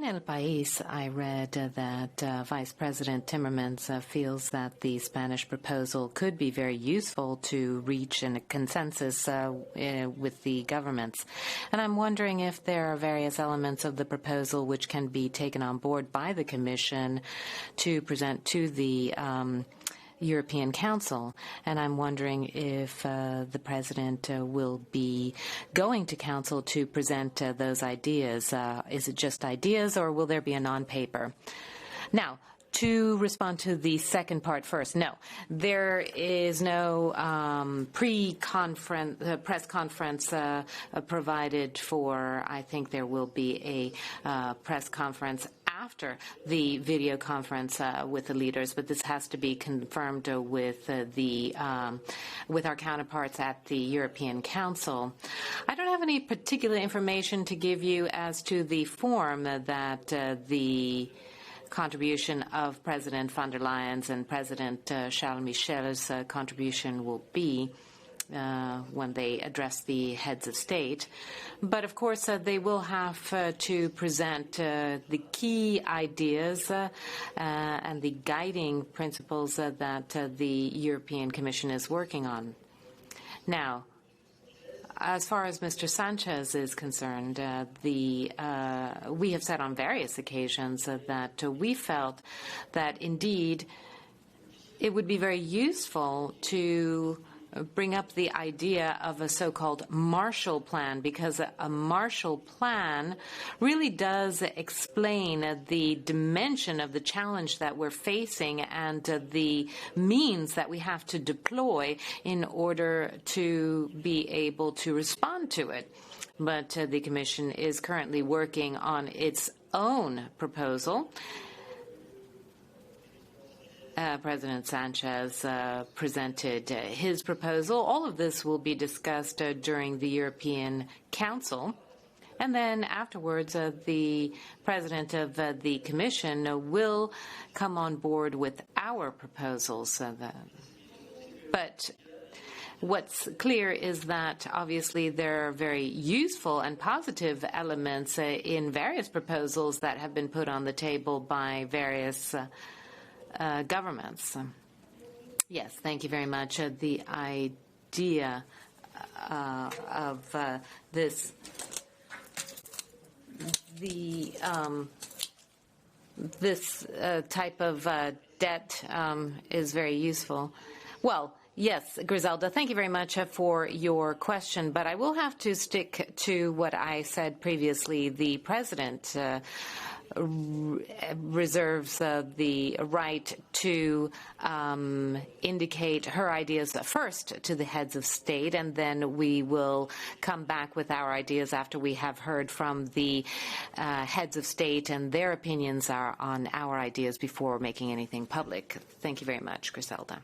In El País, I read that Vice President Timmermans feels that the Spanish proposal could be very useful to reach a consensus with the governments. And I'm wondering if there are various elements of the proposal which can be taken on board by the Commission to present to the European Council, and I'm wondering if the President will be going to Council to present those ideas. Is it just ideas, or will there be a non-paper? Now, to respond to the second part first, no, there is no pre-conference press conference provided for. I think there will be a press conference after the video conference with the leaders, but this has to be confirmed with with our counterparts at the European Council. I don't have any particular information to give you as to the form that the contribution of President von der Leyen's and President Charles Michel's contribution will be when they address the heads of state. But of course, they will have to present the key ideas and the guiding principles that the European Commission is working on. Now, as far as Mr. Sanchez is concerned, we have said on various occasions that we felt that indeed it would be very useful to bring up the idea of a so-called Marshall Plan, because a Marshall Plan really does explain the dimension of the challenge that we're facing and the means that we have to deploy in order to be able to respond to it. But the Commission is currently working on its own proposal. President Sanchez presented his proposal. All of this will be discussed during the European Council. And then afterwards, the President of the Commission will come on board with our proposals. But what's clear is that obviously there are very useful and positive elements in various proposals that have been put on the table by various governments. Yes, thank you very much. The idea of this type of debt is very useful. Well, yes, Griselda, thank you very much for your question, but I will have to stick to what I said previously. The President reserves the right to indicate her ideas first to the heads of state, and then we will come back with our ideas after we have heard from the heads of state and their opinions are on our ideas before making anything public. Thank you very much, Griselda.